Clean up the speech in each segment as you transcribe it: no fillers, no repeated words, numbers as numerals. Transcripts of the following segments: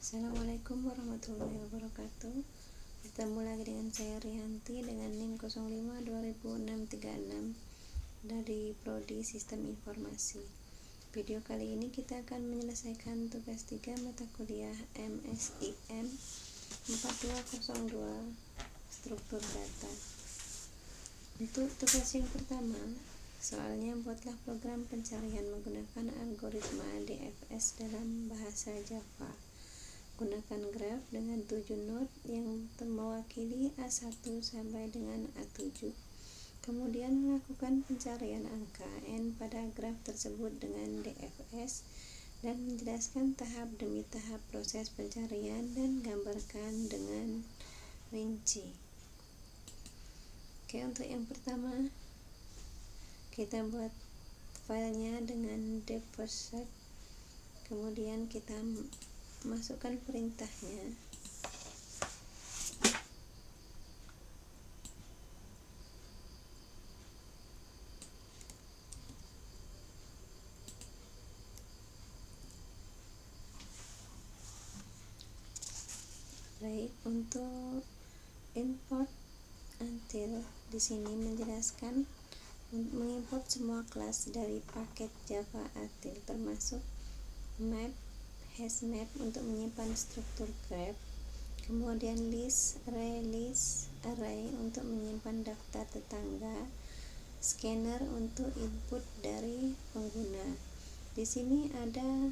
Assalamualaikum warahmatullahi wabarakatuh. Bertemu lagi dengan saya Rianti dengan NIM 05 2006 dari Prodi Sistem Informasi. Video kali ini kita akan menyelesaikan tugas 3 mata kuliah MSIM 4202 Struktur Data. Untuk tugas yang pertama, soalnya buatlah program pencarian menggunakan algoritma DFS dalam bahasa Java. Gunakan graf dengan 7 node yang mewakili A1 sampai dengan A7. Kemudian lakukan pencarian angka N pada graf tersebut dengan DFS dan menjelaskan tahap demi tahap proses pencarian dan gambarkan dengan rinci. Oke, untuk yang pertama kita buat filenya dengan dfs. Kemudian kita masukkan perintahnya. Baik, untuk import until di sini menjelaskan mengimport semua kelas dari paket Java Util termasuk map, hash map untuk menyimpan struktur graph, kemudian list array untuk menyimpan daftar tetangga, scanner untuk input dari pengguna. Di sini ada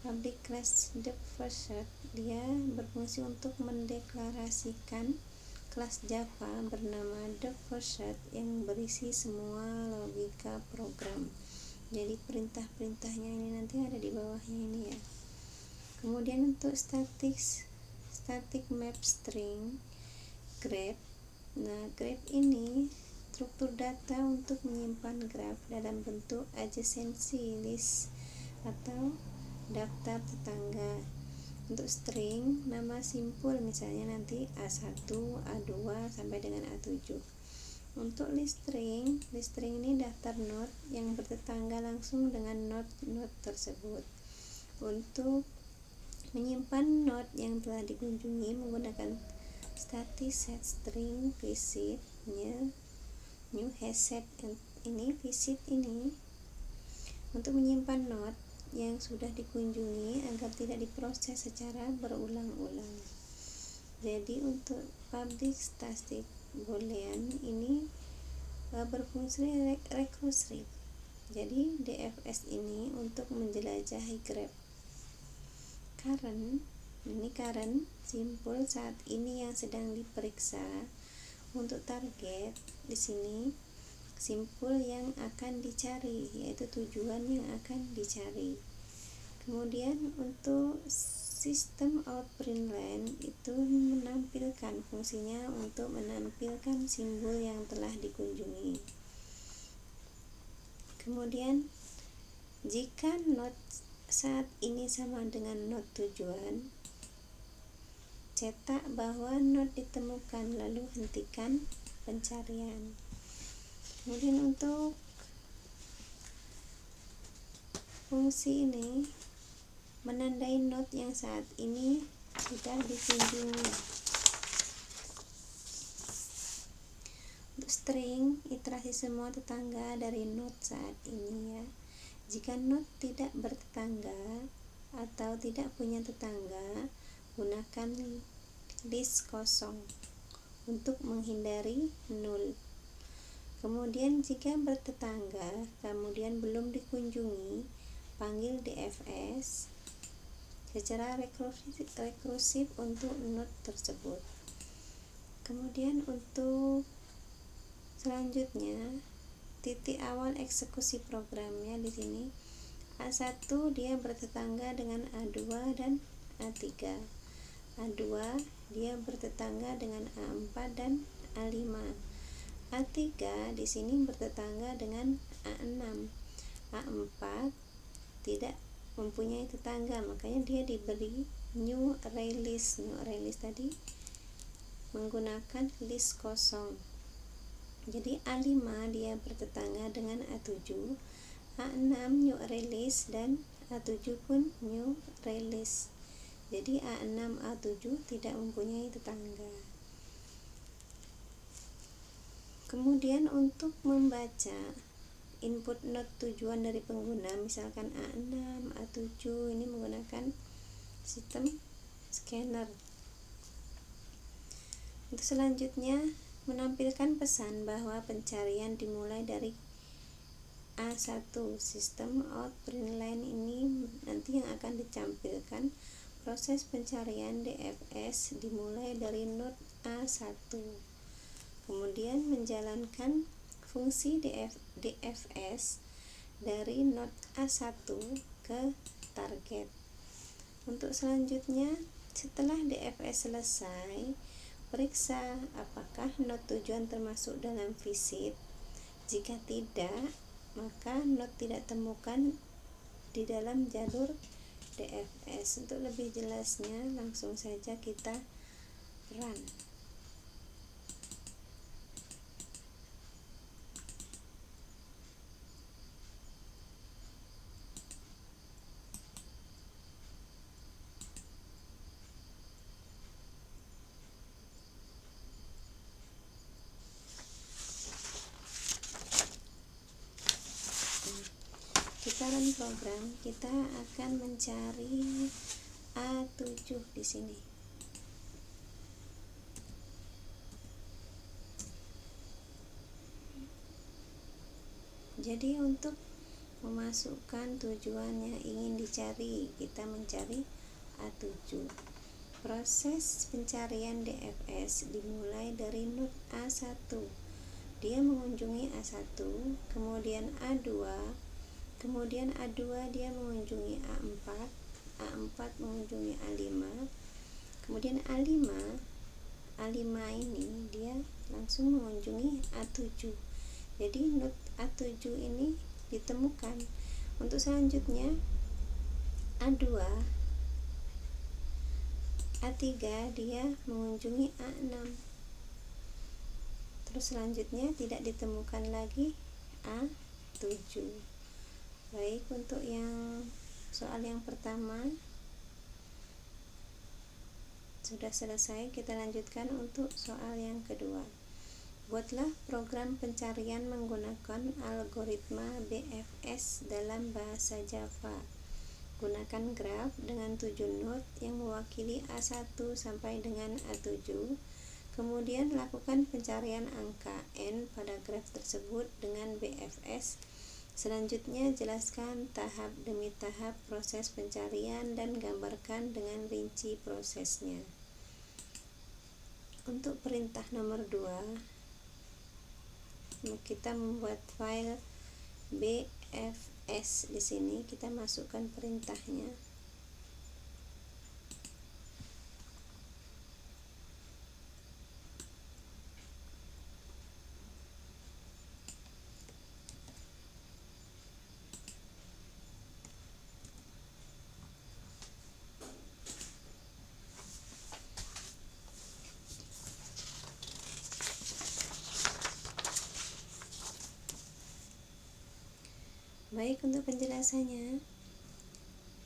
public class dfs, dia berfungsi untuk mendeklarasikan kelas Java bernama dfs yang berisi semua logika program. Jadi perintah-perintahnya ini nanti ada di bawahnya ini ya. Kemudian untuk static map string graph. Nah, graph ini struktur data untuk menyimpan graph dalam bentuk adjacency list atau daftar tetangga. Untuk string nama simpul misalnya nanti A1, A2 sampai dengan A7. Untuk list string ini daftar node yang bertetangga langsung dengan node tersebut. Untuk menyimpan node yang telah dikunjungi menggunakan static set string visit new hash ini visit ini untuk menyimpan node yang sudah dikunjungi agar tidak diproses secara berulang-ulang. Jadi untuk public static boolean ini berfungsi recursive. Jadi DFS ini untuk menjelajahi graph. Current simpul saat ini yang sedang diperiksa. Untuk target di sini simpul yang akan dicari, yaitu tujuan yang akan dicari. Kemudian untuk sistem out print line itu menampilkan fungsinya untuk menampilkan simbol yang telah dikunjungi. Kemudian jika node saat ini sama dengan node tujuan, cetak bahwa node ditemukan lalu hentikan pencarian. Kemudian untuk fungsi ini menandai node yang saat ini sudah dikunjungi. Untuk string iterasi semua tetangga dari node saat ini ya. Jika node tidak bertetangga atau tidak punya tetangga, gunakan list kosong untuk menghindari null. Kemudian jika bertetangga kemudian belum dikunjungi, panggil DFS secara rekursif untuk node tersebut. Kemudian untuk selanjutnya titik awal eksekusi programnya di sini A1 dia bertetangga dengan A2 dan A3. A2 dia bertetangga dengan A4 dan A5. A3 di sini bertetangga dengan A6. A4 tidak mempunyai tetangga, makanya dia diberi new array list. New array list tadi menggunakan list kosong. Jadi A5 dia bertetangga dengan A7, A6 new array list dan A7 pun new array list. Jadi A6, A7 tidak mempunyai tetangga. Kemudian untuk membaca input not tujuan dari pengguna, misalkan A6, A7, ini menggunakan sistem scanner. Untuk selanjutnya menampilkan pesan bahwa pencarian dimulai dari A1. Sistem out print line ini nanti yang akan ditampilkan. Proses pencarian DFS dimulai dari node A1, kemudian menjalankan fungsi DFS dari node A1 ke target. Untuk selanjutnya, setelah DFS selesai, periksa apakah node tujuan termasuk dalam visit. Jika tidak, maka node tidak temukan di dalam jalur DFS. Untuk lebih jelasnya, langsung saja kita run. Kita run program, kita akan mencari A7 di sini. Jadi untuk memasukkan tujuan yang ingin dicari, kita mencari A7. Proses pencarian DFS dimulai dari node A1. Dia mengunjungi A1, kemudian A2, kemudian A2 dia mengunjungi A4, A4 mengunjungi A5, kemudian A5 ini dia langsung mengunjungi A7. Jadi node A7 ini ditemukan. Untuk selanjutnya A2, A3 dia mengunjungi A6. Terus selanjutnya tidak ditemukan lagi A7. Baik, untuk yang soal yang pertama sudah selesai. Kita lanjutkan untuk soal yang kedua. Buatlah program pencarian menggunakan algoritma BFS dalam bahasa Java. Gunakan graf dengan 7 node yang mewakili A1 sampai dengan A7. Kemudian lakukan pencarian angka N pada graf tersebut dengan BFS. Selanjutnya jelaskan tahap demi tahap proses pencarian dan gambarkan dengan rinci prosesnya. Untuk perintah nomor 2, kita membuat file BFS. Di sini kita masukkan perintahnya. Baik, untuk penjelasannya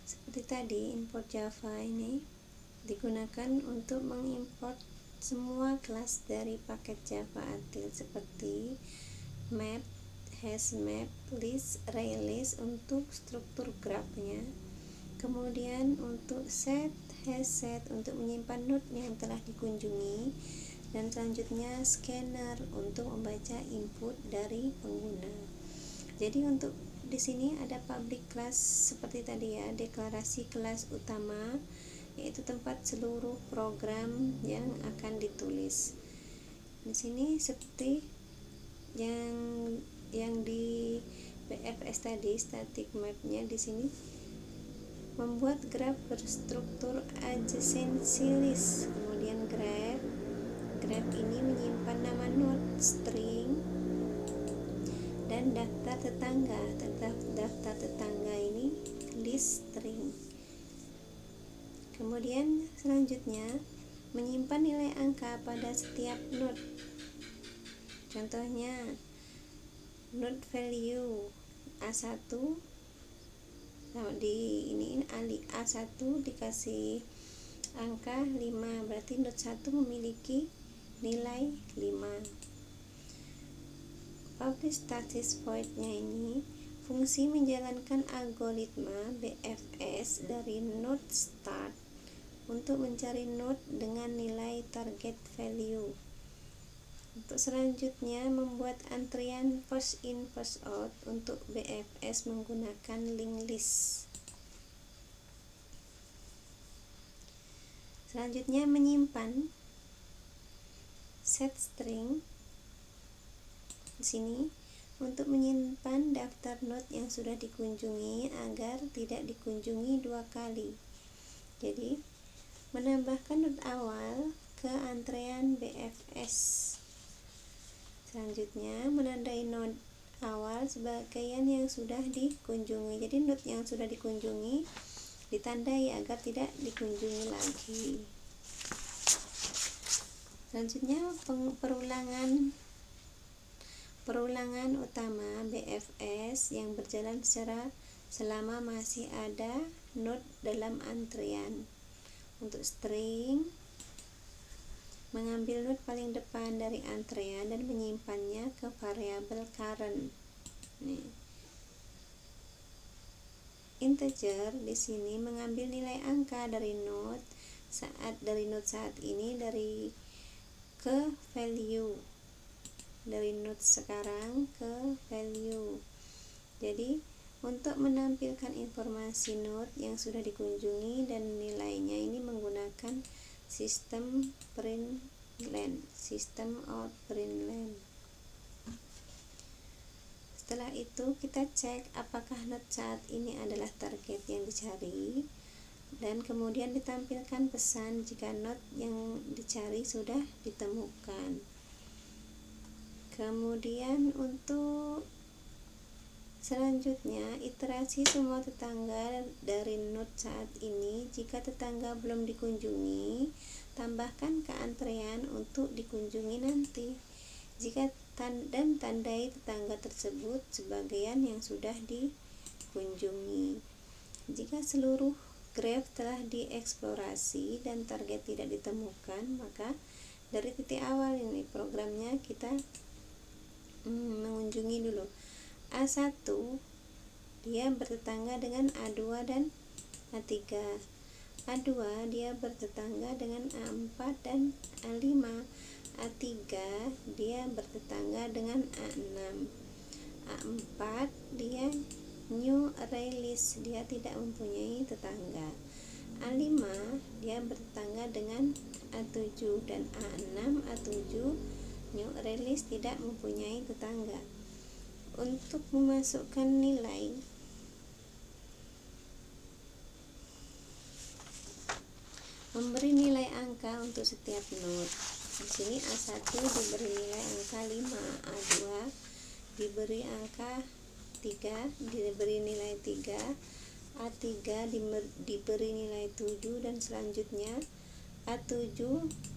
seperti tadi, import Java ini digunakan untuk mengimport semua kelas dari paket Java Util seperti map, hashmap, list, arraylist untuk struktur grafnya. Kemudian untuk set, hashset untuk menyimpan node yang telah dikunjungi, dan selanjutnya scanner untuk membaca input dari pengguna. Jadi untuk di sini ada public class seperti tadi ya, deklarasi kelas utama, yaitu tempat seluruh program yang akan ditulis. Di sini seperti yang di BFS tadi, static mapnya di sini membuat graf berstruktur adjacency list. Kemudian graf ini menyimpan nama node, string, dan daftar tetangga. Daftar tetangga ini list string. Kemudian selanjutnya menyimpan nilai angka pada setiap node. Contohnya node value A1 di ini A1 dikasih angka 5, berarti note 1 memiliki nilai 5. Publish status void-nya ini fungsi menjalankan algoritma BFS dari node start untuk mencari node dengan nilai target value. Untuk selanjutnya, membuat antrian first in first out untuk BFS menggunakan linked list. Selanjutnya, menyimpan set string di sini untuk menyimpan daftar node yang sudah dikunjungi agar tidak dikunjungi 2 kali. Jadi, menambahkan node awal ke antrean BFS. Selanjutnya, menandai node awal sebagian yang sudah dikunjungi. Jadi, node yang sudah dikunjungi ditandai agar tidak dikunjungi lagi. Selanjutnya, perulangan utama BFS yang berjalan selama masih ada node dalam antrian. Untuk string, mengambil node paling depan dari antrean dan menyimpannya ke variabel current. Integer di sini mengambil nilai angka dari node saat ini ke value, dari node sekarang ke value. Jadi untuk menampilkan informasi node yang sudah dikunjungi dan nilainya ini menggunakan sistem println, sistem out println. Setelah itu kita cek apakah node saat ini adalah target yang dicari, dan kemudian ditampilkan pesan jika node yang dicari sudah ditemukan. Kemudian untuk selanjutnya, iterasi semua tetangga dari node saat ini. Jika tetangga belum dikunjungi, tambahkan ke antrean untuk dikunjungi nanti. Dan tandai tetangga tersebut sebagian yang sudah dikunjungi. Jika seluruh graph telah dieksplorasi dan target tidak ditemukan, maka dari titik awal ini programnya kita mengunjungi dulu A1, dia bertetangga dengan A2 dan A3. A2 dia bertetangga dengan A4 dan A5. A3 dia bertetangga dengan A6. A4 dia new array list, dia tidak mempunyai tetangga. A5 dia bertetangga dengan A7 dan A6, A7 new array list tidak mempunyai tetangga. Untuk memasukkan nilai, memberi nilai angka untuk setiap node. Di sini A1 diberi nilai angka 5, A2 diberi angka 3, diberi nilai 3, A3 diberi nilai 7, dan selanjutnya A7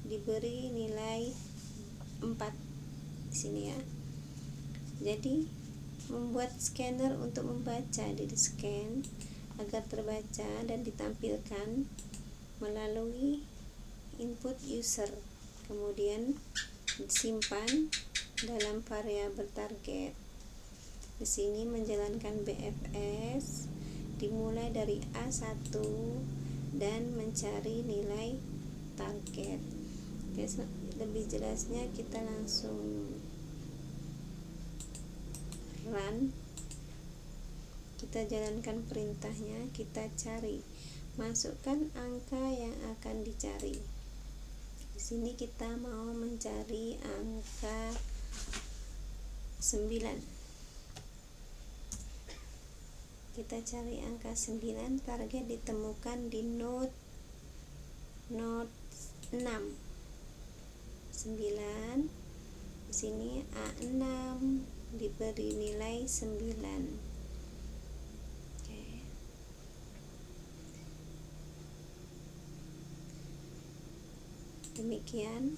diberi nilai 4 di sini ya. Jadi membuat scanner untuk membaca di scan agar terbaca dan ditampilkan melalui input user, kemudian disimpan dalam variabel target. Di sini menjalankan BFS dimulai dari A1 dan mencari nilai target. Oke, lebih jelasnya kita langsung run, kita jalankan perintahnya, kita cari, masukkan angka yang akan dicari. Di sini kita mau mencari angka 9. Kita cari angka 9, target ditemukan di node 6. 9 di sini A6 diberi nilai 9. Oke. Demikian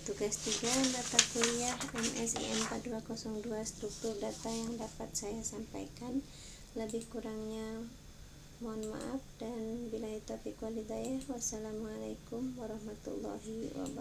tugas 3 mata kuliah MSIM 4202, struktur data yang dapat saya sampaikan. Lebih kurangnya Mohon maaf dan billahi taufiq wal hidayah. Wassalamualaikum warahmatullahi wabarakatuh.